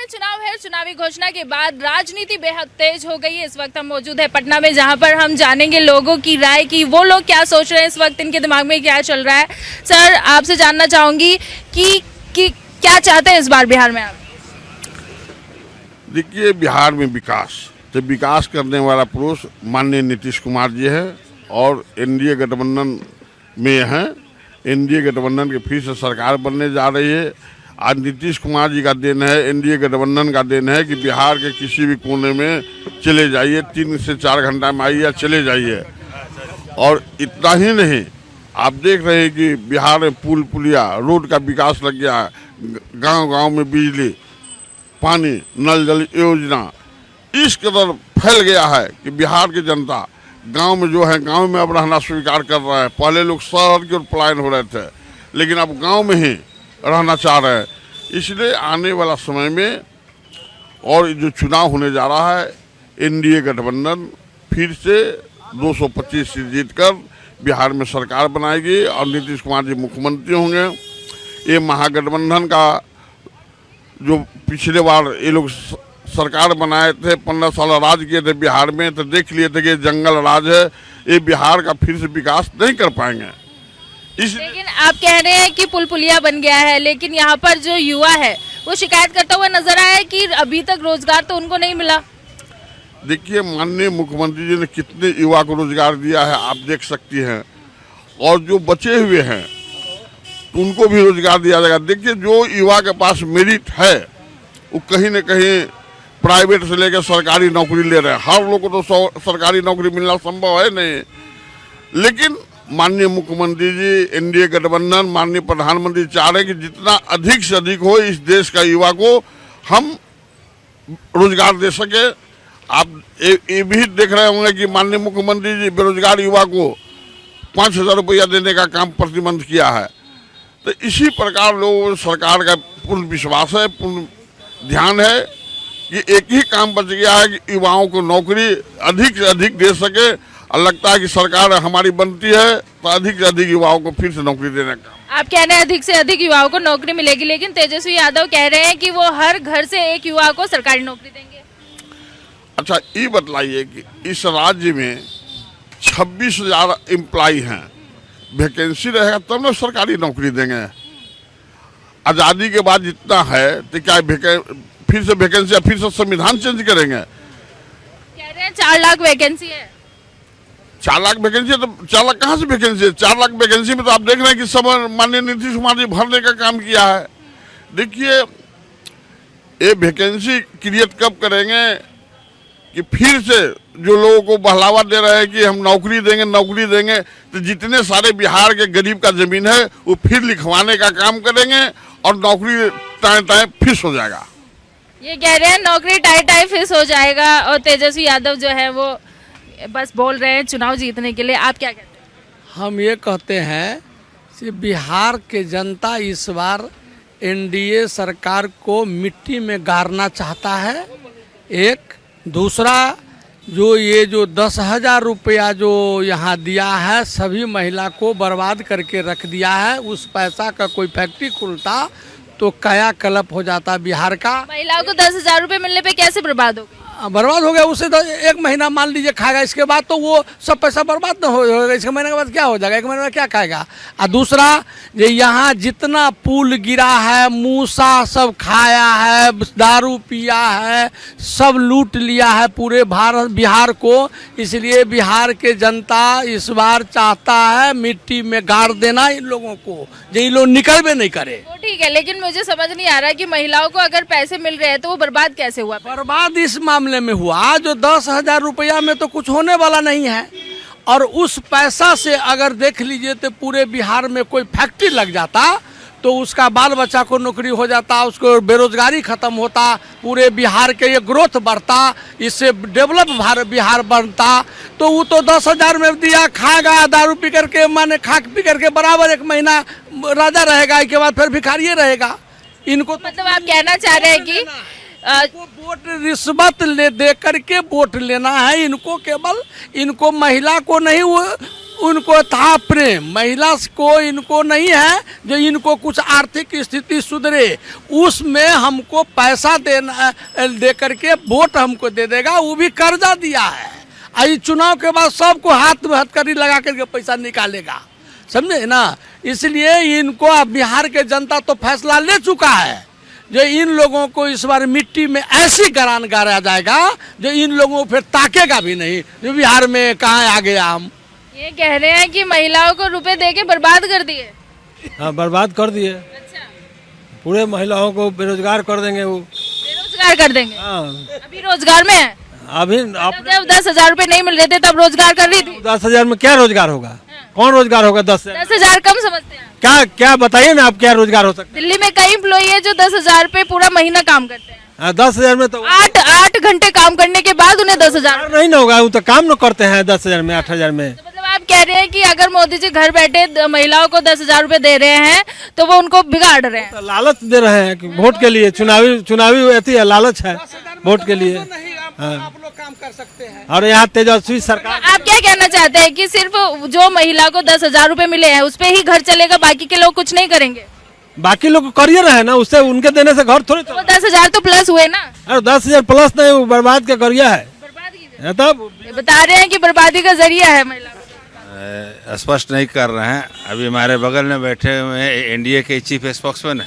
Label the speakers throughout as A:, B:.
A: में चुनाव है। चुनावी घोषणा के बाद राजनीति बेहद तेज हो गई है। इस वक्त हम मौजूद है पटना में, जहां पर हम जानेंगे लोगों की राय की वो लोग क्या सोच रहे हैं, इस वक्त इनके दिमाग में क्या चल रहा है। सर, आपसे जानना चाहूंगी कि क्या चाहते हैं इस बार बिहार में आप?
B: देखिए, बिहार में विकास करने वाला पुरुष माननीय नीतीश कुमार जी है और एनडीए गठबंधन में हैं। एनडीए गठबंधन के फिर से सरकार बनने जा रही है। आज नीतीश कुमार जी का देन है, एनडीए गठबंधन का देन है कि बिहार के किसी भी कोने में चले जाइए, 3 से 4 घंटा में आइए, चले जाइए। और इतना ही नहीं, आप देख रहे हैं कि बिहार में पुल पुलिया रोड का विकास लग गया है। गांव-गांव में बिजली, पानी, नल जल योजना इस कदर फैल गया है कि बिहार की जनता गांव में जो है, गांव में अब रहना स्वीकार कर रहा है। पहले लोग शहर की ओर पलायन हो रहे थे, लेकिन अब गांव में ही रहना चाह रहे हैं। इसलिए आने वाला समय में और जो चुनाव होने जा रहा है, एनडीए गठबंधन फिर से 225 सीट जीतकर बिहार में सरकार बनाएगी और नीतीश कुमार जी मुख्यमंत्री होंगे। ये महागठबंधन का जो पिछले बार ये लोग सरकार बनाए थे, 15 साल राज किए थे बिहार में, तो देख लिए थे कि जंगल राज है, ये बिहार का फिर से विकास नहीं कर पाएंगे।
A: लेकिन आप कह रहे हैं कि पुल पुलिया बन गया है, लेकिन यहाँ पर जो युवा है वो शिकायत करता हुआ नजर आया है कि अभी तक रोजगार तो उनको नहीं मिला।
B: देखिए, माननीय मुख्यमंत्री जी ने कितने युवा को रोजगार दिया है आप देख सकती हैं, और जो बचे हुए हैं तो उनको भी रोजगार दिया जाएगा। देखिए, जो युवा के पास मेरिट है वो कहीं न कहीं प्राइवेट से लेकर सरकारी नौकरी ले रहे हैं। हर लोग को तो सरकारी नौकरी मिलना संभव है नहीं, लेकिन माननीय मुख्यमंत्री जी, एनडीए गठबंधन, माननीय प्रधानमंत्री चाह रहे हैं कि जितना अधिक से अधिक हो इस देश का युवा को हम रोजगार दे सके। आप ये भी देख रहे होंगे कि माननीय मुख्यमंत्री जी बेरोजगार युवा को 5,000 रुपया देने का काम प्रतिबंध किया है। तो इसी प्रकार लोगों सरकार का पूर्ण विश्वास है, पूर्ण ध्यान है कि एक ही काम बच गया है कि युवाओं को नौकरी अधिक से अधिक दे सके। और लगता है कि सरकार हमारी बनती है तो अधिक से अधिक युवाओं को फिर से नौकरी देने का।
A: आप कह रहे हैं अधिक से अधिक युवाओं को नौकरी मिलेगी, लेकिन तेजस्वी यादव कह रहे हैं कि वो हर घर से एक युवा को सरकारी नौकरी देंगे।
B: अच्छा, ये बतलाइए कि इस राज्य में 26,000 एम्प्लॉय हैं, वैकेंसी रहेगा तब ना सरकारी नौकरी देंगे। आज़ादी के बाद जितना है तो क्या फिर से वैकेंसी, फिर से संविधान चेंज करेंगे?
A: कह रहे हैं 4 लाख वैकेंसी है।
B: 4 लाख वैकेंसी है तो 4 लाख कहाँ से वैकेंसी है? 4 लाख वैकेंसी में तो आप देख रहे हैं कि सब माननीय नीतीश कुमार जी भरने का काम किया है। देखिए, ये वैकेंसी क्रिएट कब करेंगे कि फिर से जो लोगों को बहलावा दे रहे हैं कि हम नौकरी देंगे, तो जितने सारे बिहार के गरीब का जमीन है वो फिर लिखवाने का काम करेंगे और नौकरी टाइम फिक्स हो जाएगा।
A: ये कह रहे हैं नौकरी टाइम फिक्स हो जाएगा, और तेजस्वी यादव जो है वो बस बोल रहे हैं चुनाव जीतने के लिए। आप क्या कहते हैं?
C: हम ये कहते हैं कि बिहार के जनता इस बार एनडीए सरकार को मिट्टी में गाड़ना चाहता है। एक दूसरा, जो 10,000 रुपया जो यहाँ दिया है, सभी महिला को बर्बाद करके रख दिया है। उस पैसा का कोई फैक्ट्री खुलता तो कायाकल्प हो जाता बिहार का।
A: महिलाओं को 10,000 रुपये मिलने पे कैसे बर्बाद हो गई?
C: बर्बाद हो गया। उससे तो 1 महीना मान लीजिए खाएगा, इसके बाद तो वो सब पैसा बर्बाद न होगा। इसके महीने के बाद क्या हो जाएगा? 1 महीने में क्या खाएगा? और दूसरा, ये यहाँ जितना पुल गिरा है, मूसा सब खाया है, दारू पिया है, सब लूट लिया है पूरे बिहार को। इसलिए बिहार के जनता इस बार चाहता है मिट्टी में गाड़ देना इन लोगों को, जो ये लोग निकलवे नहीं करे।
A: तो ठीक है, लेकिन मुझे समझ नहीं आ रहा कि महिलाओं को अगर पैसे मिल रहे हैं तो वो बर्बाद कैसे हुआ?
C: बर्बाद इस मामले में हुआ जो 10,000 रुपया में तो कुछ होने वाला नहीं है, और उस पैसा से अगर देख लीजिए तो पूरे बिहार में कोई फैक्ट्री लग जाता तो उसका बाल बच्चा को नौकरी हो जाता, उसको बेरोजगारी खत्म होता, पूरे बिहार के ये ग्रोथ बढ़ता, इससे डेवलप बिहार बनता। तो वो तो 10,000 में दिया, खाएगा, दारू पी करके, माने खा पी करके बराबर 1 महीना राजा रहेगा, इसके बाद फिर भिखारी रहेगा। इनको
A: मतलब आप कहना चाह रहे हैं कि
C: वोट रिश्वत दे करके वोट लेना है इनको, केवल इनको महिला को नहीं, वो उनको था प्रेम, महिला को इनको नहीं है जो इनको कुछ आर्थिक स्थिति सुधरे, उसमें हमको पैसा देना दे करके वोट हमको दे देगा, वो भी कर्जा दिया है। आई चुनाव के बाद सबको हाथ में हथकड़ी लगा करके पैसा निकालेगा, समझे ना। इसलिए इनको अब बिहार के जनता तो फैसला ले चुका है जो इन लोगों को इस बार मिट्टी में ऐसी गरान गाड़ा जाएगा जो इन लोगों को फिर ताकेगा भी नहीं, जो बिहार में कहाँ आ गया हम।
A: ये कह रहे हैं कि महिलाओं को रुपए दे के बर्बाद कर दिए।
D: हाँ, बर्बाद कर दिए।
A: अच्छा,
D: पूरे महिलाओं को बेरोजगार कर देंगे वो।
A: बेरोजगार कर देंगे।
D: हाँ,
A: अभी रोजगार में है।
D: अभी
A: जब 10,000 रुपए नहीं मिल रहे थे तब रोजगार कर रही थी।
D: 10,000 में क्या रोजगार होगा? कौन रोजगार होगा? 10,000
A: 10,000 कम समझते हैं?
D: क्या क्या बताइए ना, आप क्या रोजगार हो सकता
A: दिल्ली में कई एम्प्लॉई है जो 10,000 पे पूरा महीना काम करते हैं।
D: है? 10,000 में तो
A: 8 घंटे काम करने के बाद उन्हें 10,000।
D: नहीं ना होगा, वो तो काम न करते हैं 10,000 में, 8,000 में।
A: तो मतलब आप कह रहे हैं कि अगर मोदी जी घर बैठे महिलाओं को 10,000 रुपए दे रहे हैं तो वो उनको बिगाड़ रहे हैं।
D: तो लालच दे रहे हैं कि वोट के लिए, चुनावी अति है, लालच है वोट के लिए।
C: आप लोग काम कर सकते हैं।
D: और यहाँ तेजस्वी सरकार,
A: आप क्या कहना चाहते हैं कि सिर्फ जो महिला को 10,000 रुपए मिले हैं उस पे ही घर चलेगा, बाकी के लोग कुछ नहीं करेंगे?
D: बाकी लोग को करियर है ना, उससे उनके देने से घर थोड़ी।
A: वो 10,000 तो प्लस हुए ना।
D: अरे 10,000 प्लस नहीं, वो बर्बाद का करियर है। तब
A: ये बता रहे हैं कि बर्बादी का जरिया है महिला।
E: स्पष्ट नहीं कर रहे हैं। अभी हमारे बगल में बैठे हुए हैं एनडीए के चीफ स्पोक्समैन है,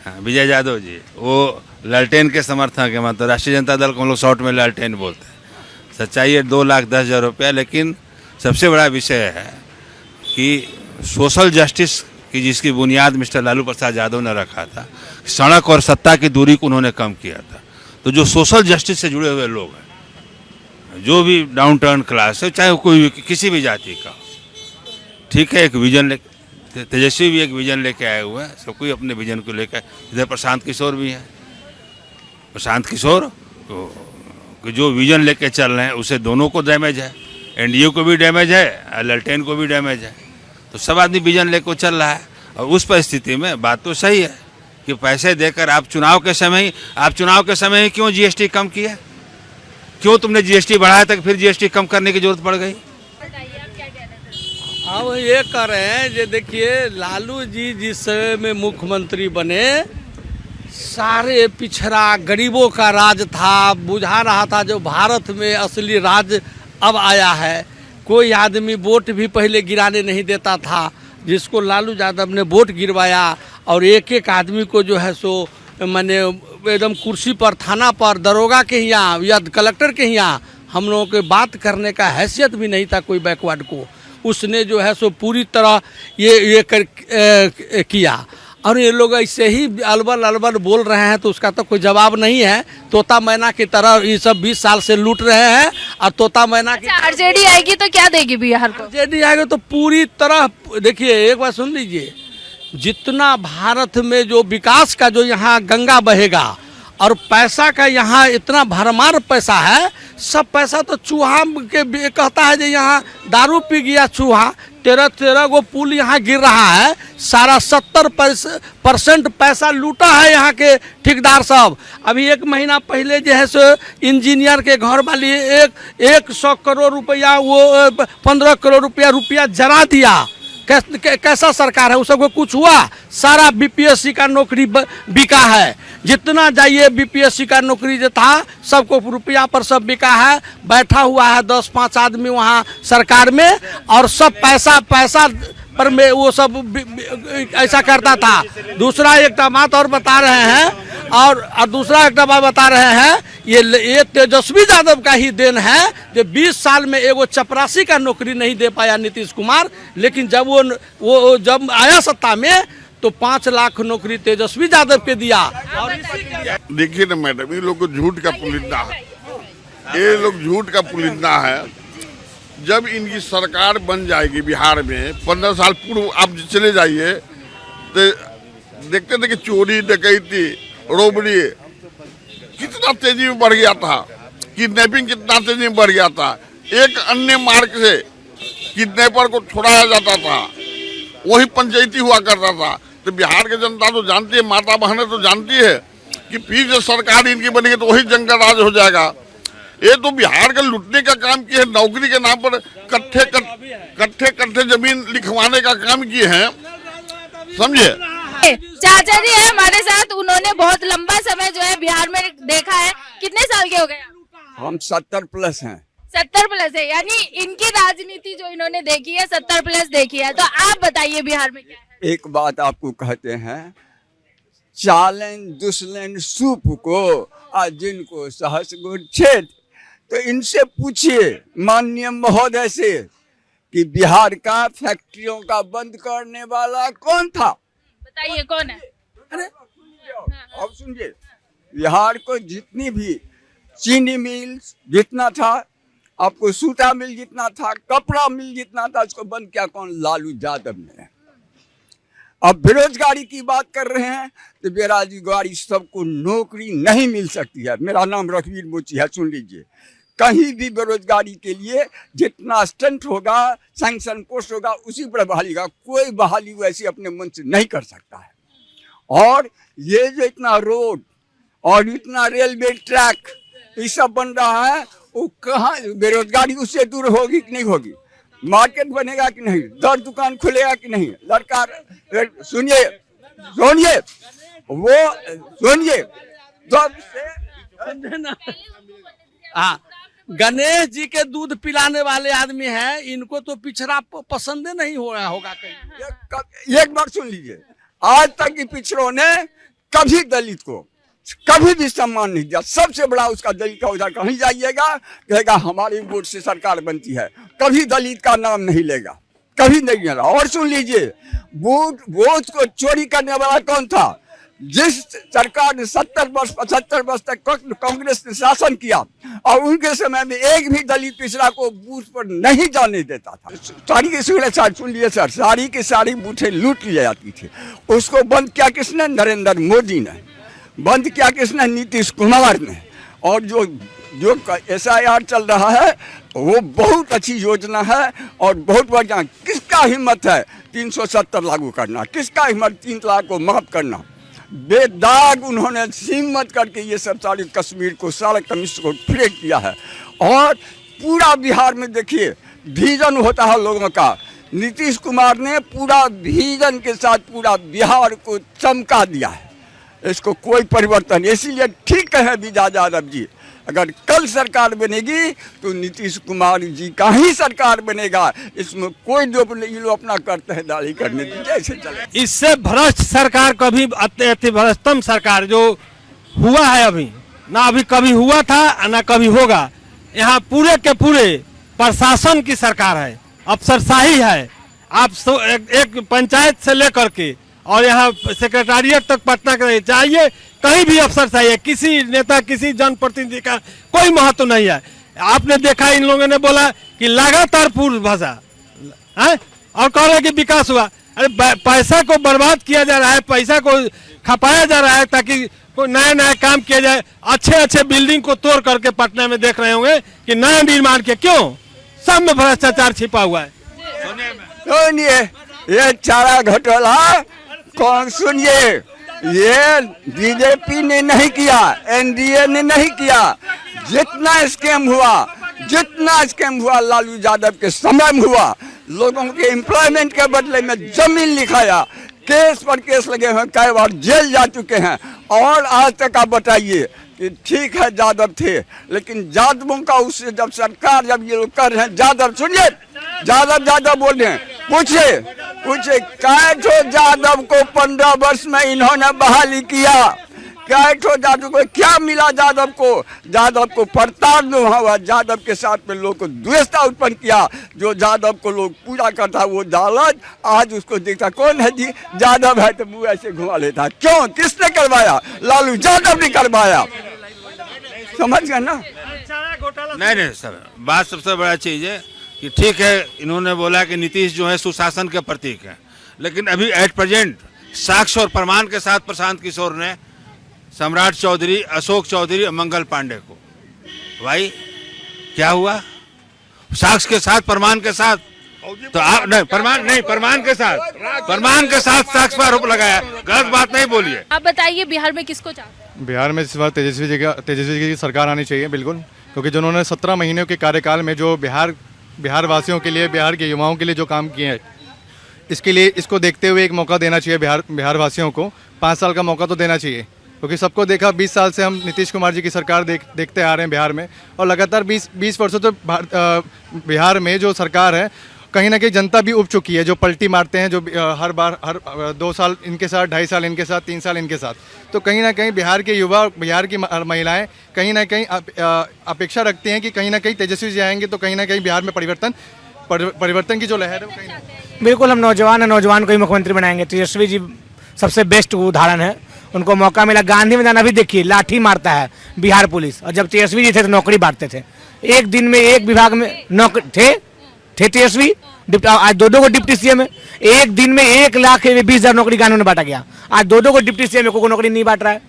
E: हाँ, विजय यादव जी। वो लालटेन के समर्थक है, मतलब राष्ट्रीय जनता दल को हम लोग शॉर्ट में लालटेन बोलते हैं। सच्चाई है 2,10,000 रुपया। लेकिन सबसे बड़ा विषय है कि सोशल जस्टिस की जिसकी बुनियाद मिस्टर लालू प्रसाद यादव ने रखा था, सड़क और सत्ता की दूरी को उन्होंने कम किया था। तो जो सोशल जस्टिस से जुड़े हुए लोग हैं, जो भी डाउन टाउन क्लास है, चाहे कोई भी किसी भी जाति का, ठीक है, एक विजन ले, तेजस्वी भी एक विजन लेके आए हुए हैं, सब कोई अपने विजन को लेकर। इधर प्रशांत किशोर भी हैं। प्रशांत किशोर जो विजन लेके चल रहे हैं उसे दोनों को डैमेज है, एनडीए को भी डैमेज है, लालटेन को भी डैमेज है। तो सब आदमी विजन लेकर चल रहा है। और उस परिस्थिति में बात तो सही है कि पैसे देकर आप चुनाव के समय ही क्यों जीएसटी कम किया? क्यों तुमने जीएसटी बढ़ाया तक फिर जीएसटी कम करने की जरूरत पड़ गई?
C: अब ये कह रहे हैं जो देखिए, लालू जी जिस समय में मुख्यमंत्री बने, सारे पिछड़ा गरीबों का राज था, बुझा रहा था जो भारत में असली राज अब आया है। कोई आदमी वोट भी पहले गिराने नहीं देता था, जिसको लालू यादव ने वोट गिरवाया और एक एक आदमी को जो है सो मैंने एकदम कुर्सी पर, थाना पर, दरोगा के यहाँ या कलेक्टर के यहाँ हम लोगों के बात करने का हैसियत भी नहीं था कोई बैकवर्ड को। उसने जो है सो पूरी तरह ये किया। और ये लोग ऐसे ही अलबल अलबल बोल रहे हैं तो उसका तो कोई जवाब नहीं है। तोता मैना की तरह ये सब 20 साल से लूट रहे हैं और तोता मैना की।
A: आरजेडी आएगी तो क्या देगी बिहार को?
C: आरजेडी आएगी तो पूरी तरह, देखिए एक बात सुन लीजिए, जितना भारत में जो विकास का जो यहाँ गंगा बहेगा और पैसा का यहाँ इतना भरमार पैसा है, सब पैसा तो चूहा के कहता है जो यहाँ दारू पी गया चूहा, 13 गो पुल यहाँ गिर रहा है, सारा 70% पैसा लूटा है यहाँ के ठेकेदार सब। अभी 1 महीना पहले जो है सो इंजीनियर के घर वाली 100 करोड़ रुपया, वो 15 करोड़ रुपया जरा दिया। कैसा सरकार है? उस सबको कुछ हुआ? सारा बीपीएससी का नौकरी बिका है। जितना जाइए बीपीएससी का नौकरी जो था सबको रुपया पर सब बिका है। बैठा हुआ है 10-5 आदमी वहाँ सरकार में और सब पैसा पर में वो सब ऐसा करता था। दूसरा एक बात और बता रहे हैं और दूसरा एक बात बता रहे हैं, ये तेजस्वी यादव का ही देन है जो 20 साल में एगो चपरासी का नौकरी नहीं दे पाया नीतीश कुमार। लेकिन जब वो जब आया सत्ता में तो 5 लाख नौकरी तेजस्वी यादव के दिया। और
B: देखिए ना मैडम, ये लोग को झूठ का पुलिंदा है, ये लोग झूठ का पुलिंदा है। जब इनकी सरकार बन जाएगी बिहार में, 15 साल पूर्व आप चले जाइए तो देखते थे कि चोरी, डकैती, रोबरी कितना तेजी में बढ़ गया था, किडनैपिंग कितना तेजी में बढ़ गया था। एक अन्य मार्ग से किडनैपर को छुड़ाया जाता था, वही पंचायती हुआ करता था। तो बिहार की जनता तो जानती है, माता बहनें तो जानती है कि फिर जो सरकार इनकी बनेगी तो वही जंगल राज हो जाएगा। ये तो बिहार का लूटने का काम किए हैं, नौकरी के नाम पर कट्ठे जमीन लिखवाने का काम किए हैं, समझे।
A: चाचा जी है हमारे साथ, उन्होंने बहुत लंबा समय जो है बिहार में देखा है। कितने साल के हो गए?
F: हम 70 प्लस हैं।
A: 70 प्लस है, यानी इनकी राजनीति जो इन्होंने देखी है 70 प्लस देखी है। तो आप बताइए बिहार में क्या है?
F: एक बात आपको कहते हैं, चालें दुश्मन सूप को और जिनको सहस गुड़ छेद। तो इनसे पूछिए माननीय महोदय से कि बिहार का फैक्ट्रियों का बंद करने वाला कौन था?
A: बताइए कौन है?
F: अरे अब सुनिए, बिहार को जितनी भी चीनी मिल जितना था, आपको सूता मिल जितना था, कपड़ा मिल जितना था, उसको बंद किया कौन? लालू यादव ने। अब बेरोजगारी की बात कर रहे हैं तो बेरोजगारी सबको नौकरी नहीं मिल सकती है। मेरा नाम रघुवीर मोची है, सुन लीजिए। कहीं भी बेरोजगारी के लिए जितना स्टंट होगा, सैंक्शन पोस्ट होगा, उसी पर बहाली का, कोई बहाली वैसे अपने मन से नहीं कर सकता है। और ये जो इतना रोड और इतना रेलवे ट्रैक ये सब बन रहा है, वो कहाँ बेरोजगारी उससे दूर होगी कि नहीं होगी? मार्केट बनेगा कि नहीं? दर दुकान खुलेगा कि नहीं? लड़का सुनिए सुनिए वो सुनिए
C: हाँ, गणेश जी के दूध पिलाने वाले आदमी हैं, इनको तो पिछड़ा पसंद नहीं हो रहा होगा कहीं।
F: एक बार सुन लीजिए, आज तक की पिछड़ों ने कभी दलित को कभी भी सम्मान नहीं दिया। सबसे बड़ा उसका दलित का उधर कहीं जाइएगा कहेगा हमारी वोट से सरकार बनती है, कभी दलित का नाम नहीं लेगा, कभी नहीं लेगा। और सुन लीजिए, वोट को चोरी करने वाला कौन था? जिस सरकार ने 70 वर्ष 75 वर्ष तक कांग्रेस ने शासन किया और उनके समय में एक भी दलित पिछड़ा को बूथ पर नहीं जाने देता था। सारी की सुन लिए सर, सारी की सारी बूथें लूट ली जाती थी। उसको बंद किया किसने? नरेंद्र मोदी ने। बंद किया किसने? नीतीश कुमार ने। और जो SIR चल रहा है वो बहुत अच्छी योजना है और बहुत बढ़िया। किसका हिम्मत है 370 लागू करना? किसका हिम्मत 3 तलाक को माफ करना? बेदाग उन्होंने हिम्मत करके ये सब सारे कश्मीर को, सारे कम्युनिस्ट को फेंक दिया है। और पूरा बिहार में देखिए विजन होता है लोगों का। नीतीश कुमार ने पूरा विजन के साथ पूरा बिहार को चमका दिया है। इसको कोई परिवर्तन, इसीलिए ठीक है विजय यादव जी, अगर कल सरकार बनेगी तो नीतीश कुमार जी का ही सरकार बनेगा। इसमें कोई जो ये लोग अपना करते हैं दाढ़ी करने दीजिए, ऐसे चले।
D: इससे भ्रष्ट सरकार कभी अति भ्रष्टतम सरकार जो हुआ है अभी ना अभी कभी हुआ था ना कभी होगा। यहाँ पूरे के पूरे प्रशासन की सरकार है, अफसरशाही है। आप एक पंचायत से लेकर के और यहाँ सेक्रेटारिएट तक पटना के चाहिए, कहीं भी अफसर चाहिए, किसी नेता किसी जनप्रतिनिधि का कोई महत्व नहीं है। आपने देखा इन लोगों ने बोला कि लगातार पूर्व भाषा है और कह रहे कि विकास हुआ। अरे पैसा को बर्बाद किया जा रहा है, पैसा को खपाया जा रहा है ताकि कोई नया नया काम किया जाए। अच्छे अच्छे बिल्डिंग को तोड़ करके पटना में देख रहे होंगे कि नया निर्माण किया, क्यों? सब में भ्रष्टाचार छिपा हुआ है।
F: सुनिए ये चारा घोटाला कौन? सुनिए, ये बीजेपी ने नहीं किया, NDA ने नहीं किया। जितना स्कैम हुआ लालू यादव के समय में हुआ। लोगों के एम्प्लॉयमेंट के बदले में जमीन लिखाया, केस पर केस लगे हुए, कई बार जेल जा चुके हैं। और आज तक आप बताइए कि ठीक है यादव थे, लेकिन यादवों का उससे जब सरकार जब ये लोग कर रहे हैं, यादव सुनिए, यादव बोल रहे हैं, पूछे कैठो यादव को 15 वर्ष में इन्होंने बहाली किया? कैठो यादव को क्या मिला? यादव को प्रताड़ना हुआ, यादव के साथ में लोग को द्वेषता उत्पन्न किया। जो यादव को लोग पूजा करता वो दालत, आज उसको देखता कौन है जी? यादव है तो मुँह ऐसे घुमा लेता। क्यों? किसने करवाया? लालू यादव ने करवाया। समझ गए ना?
E: नहीं सर, बात सबसे बड़ा चीज़ है कि ठीक है इन्होंने बोला कि नीतीश जो है सुशासन के प्रतीक है, लेकिन अभी एट प्रेजेंट साक्ष्य और प्रमाण के साथ प्रशांत किशोर ने सम्राट चौधरी, अशोक चौधरी और मंगल पांडे को, भाई क्या हुआ? साक्ष्य के साथ प्रमाण के साथ तो आप नहीं, प्रमाण के साथ साक्ष्य पर आरोप लगाया। गलत बात नहीं बोलिए।
A: आप बताइए बिहार में किसको चाहते हैं?
G: बिहार में इस बार तेजस्वी जी की सरकार आनी चाहिए बिल्कुल, क्योंकि जिन्होंने 17 महीनों के कार्यकाल में जो बिहार वासियों के लिए, बिहार के युवाओं के लिए जो काम किए हैं, इसके लिए इसको देखते हुए एक मौका देना चाहिए बिहार वासियों को। 5 साल का मौका तो देना चाहिए, क्योंकि सबको देखा 20 साल से हम नीतीश कुमार जी की सरकार देखते आ रहे हैं बिहार में, और लगातार 20 वर्षों तो बिहार में जो सरकार है कहीं ना कहीं जनता भी उब चुकी है। जो पलटी मारते हैं, जो हर 2 साल इनके साथ, 2.5 साल इनके साथ, 3 साल इनके साथ, तो कहीं ना कहीं बिहार के युवा, बिहार की महिलाएं कहीं ना कहीं अपेक्षा रखती हैं कि कहीं ना कहीं तेजस्वी जी आएंगे तो कहीं ना कहीं बिहार में परिवर्तन की जो लहर है वो कहीं।
H: बिल्कुल, हम नौजवान को ही मुख्यमंत्री बनाएंगे। तेजस्वी जी सबसे बेस्ट उदाहरण है, उनको मौका मिला। गांधी मैदान अभी देखिए, लाठी मारता है बिहार पुलिस, और जब तेजस्वी जी थे तो नौकरी बांटते थे। एक दिन में एक विभाग में नौकरी थे तेजस्वी, आज 2 को डिप्टी सीएम है। एक दिन में 1,20,000 नौकरी गांधी में बांटा गया। आज 2 को डिप्टी सीएम को नौकरी नहीं बांट रहा है।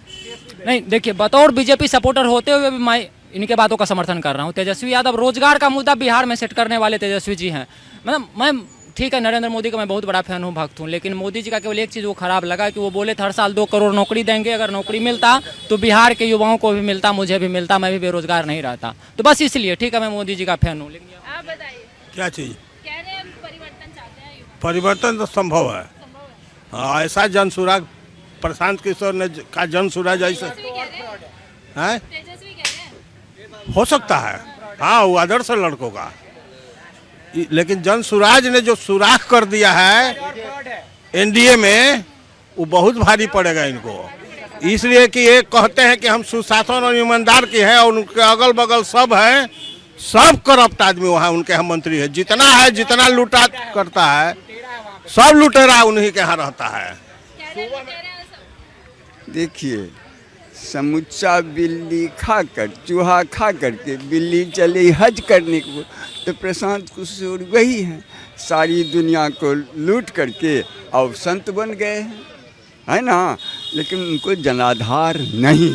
I: नहीं, देखिए, बतौर बीजेपी सपोर्टर होते हुए भी मैं इनके बातों का समर्थन कर रहा हूँ। तेजस्वी यादव रोजगार का मुद्दा बिहार में सेट करने वाले तेजस्वी जी हैं। मतलब मैं, ठीक है, नरेंद्र मोदी का मैं बहुत बड़ा फैन हूँ, भक्त हूँ, लेकिन मोदी जी का केवल एक चीज़ वो खराब लगा कि वो बोले हर साल 2 करोड़ नौकरी देंगे। अगर नौकरी मिलता तो बिहार के युवाओं को भी मिलता, मुझे भी मिलता, मैं भी बेरोजगार नहीं रहता। तो बस इसलिए, ठीक है, मैं मोदी जी का फैन हूँ। लेकिन
A: आप बताइए,
J: क्या चीज?
A: कह रहे हैं हम परिवर्तन चाहते हैं युवा।
J: परिवर्तन तो संभव है। हाँ, ऐसा जनसुराग प्रशांत किशोर ने का जनसुराग ऐसा
A: तेजस्वी कह रहे हैं,
J: है,
A: तेजस्वी कह रहे हैं।
J: हो सकता है। हाँ, वो आदर्श लड़कों का, लेकिन जनसुराज ने जो सुराख कर दिया है एनडीए में, वो बहुत भारी पड़ेगा इनको। इसलिए कि ये कहते हैं कि हम सुशासन और ईमानदार के हैं, और उनके अगल बगल सब हैं, सब करप्ट आदमी वहाँ उनके यहाँ मंत्री है। जितना है, जितना लूटा करता है, सब लुटेरा उन्हीं के यहाँ रहता है।
F: देखिए, समुच्चा बिल्ली खाकर, चूहा खा करके बिल्ली चली हज करने को, तो प्रशांत किशोर वही हैं, सारी दुनिया को लूट करके और संत बन गए हैं, है ना। लेकिन उनको जनाधार नहीं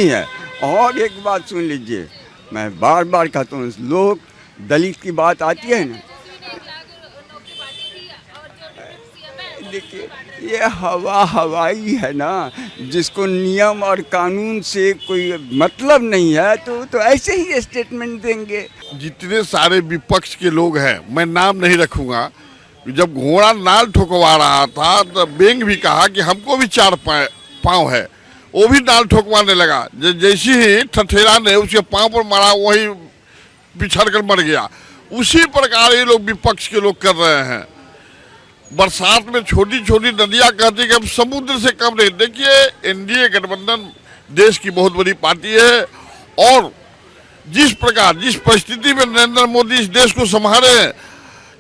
F: है। और एक बात सुन लीजिए, मैं बार बार कहता हूँ, लोग दलित की बात आती है ना, देखिए ये हवाई है ना, जिसको नियम और कानून से कोई मतलब नहीं है, तो ऐसे ही स्टेटमेंट देंगे।
B: जितने सारे विपक्ष के लोग हैं, मैं नाम नहीं रखूंगा, जब घोड़ा नाल ठोकवा रहा था तो बेंग भी कहा कि हमको भी 4 पाँव है, वो भी नाल ठोकवाने लगा। जैसे ही ठठेरा ने उसके पाँव पर मारा, वही पिछड़ कर मर गया। उसी प्रकार ये लोग विपक्ष के लोग कर रहे हैं। बरसात में छोटी छोटी नदियां कहती है कि हम समुद्र से कम नहीं। देखिए, एनडीए गठबंधन देश की बहुत बड़ी पार्टी है, और जिस परिस्थिति में नरेंद्र मोदी इस देश को संभाले हैं,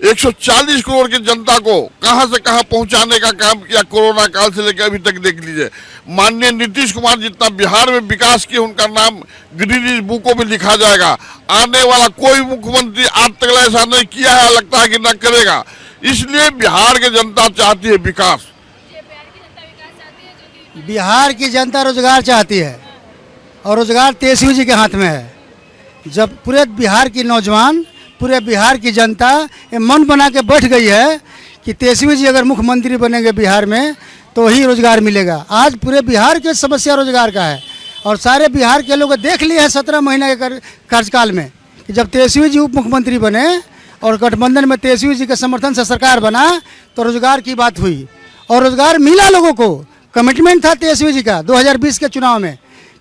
B: 140 करोड़ की जनता को कहां से कहां पहुंचाने का काम किया, कोरोना काल से लेकर अभी तक देख लीजिए। माननीय नीतीश कुमार जितना बिहार में विकास किया, उनका नाम ग्रीन बुकों में लिखा जाएगा। आने वाला कोई मुख्यमंत्री आज तक ऐसा नहीं किया है, लगता है कि न करेगा। इसलिए बिहार की जनता चाहती है विकास।
K: बिहार की जनता रोजगार चाहती है, और रोजगार तेजस्वी जी के हाथ में है। जब पूरे बिहार की नौजवान, पूरे बिहार की जनता ये मन बना के बैठ गई है कि तेजस्वी जी अगर मुख्यमंत्री बनेंगे बिहार में तो ही रोजगार मिलेगा। आज पूरे बिहार की समस्या रोजगार का है, और सारे बिहार के लोग देख लिए हैं 17 महीने के कार्यकाल में कि जब तेजस्वी जी उप मुख्यमंत्री बने और गठबंधन में तेजस्वी जी के समर्थन से सरकार बना, तो रोजगार की बात हुई और रोजगार मिला लोगों को। कमिटमेंट था तेजस्वी जी का 2020 के चुनाव में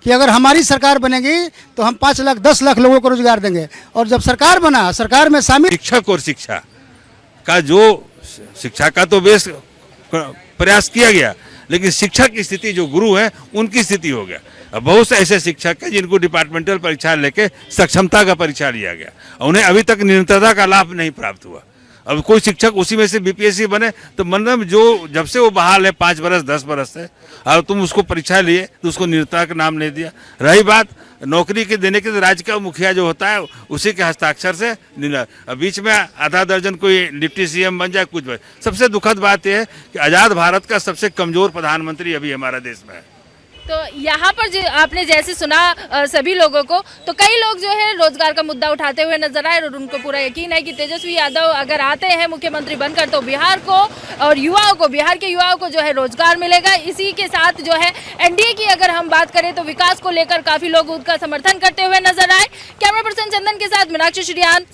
K: कि अगर हमारी सरकार बनेगी तो हम 5 लाख 10 लाख लोगों को रोजगार देंगे, और जब सरकार बना, सरकार में शामिल
E: शिक्षक और शिक्षा का शिक्षा का तो बेस प्रयास किया गया, लेकिन शिक्षक की स्थिति जो गुरु है उनकी स्थिति हो गया। अब बहुत से ऐसे शिक्षक हैं जिनको डिपार्टमेंटल परीक्षा लेके सक्षमता का परीक्षा लिया गया, उन्हें अभी तक निरंतरता का लाभ नहीं प्राप्त हुआ। अब कोई शिक्षक उसी में से बीपीएससी बने तो मतलब जो जब से वो बहाल है 5 बरस 10 बरस से, और तुम उसको परीक्षा लिए तो उसको निरंतरता का नाम नहीं दिया। रही बात नौकरी के देने के, तो राज्य का मुखिया जो होता है उसी के हस्ताक्षर से बीच में आधा दर्जन कोई डिप्टी सीएम बन जाए, कुछ बन। सबसे दुखद बात यह है कि आज़ाद भारत का सबसे कमजोर प्रधानमंत्री अभी हमारा देश में है।
A: तो यहाँ पर जो आपने जैसे सुना सभी लोगों को, तो कई लोग जो है रोजगार का मुद्दा उठाते हुए नजर आए और उनको पूरा यकीन है कि तेजस्वी यादव अगर आते हैं मुख्यमंत्री बनकर तो बिहार को और युवाओं को, बिहार के युवाओं को जो है रोजगार मिलेगा। इसी के साथ जो है एनडीए की अगर हम बात करें तो विकास को लेकर काफी लोग उनका समर्थन करते हुए नजर आए। कैमरा पर्सन चंदन के साथ मीनाक्षी श्रीयान।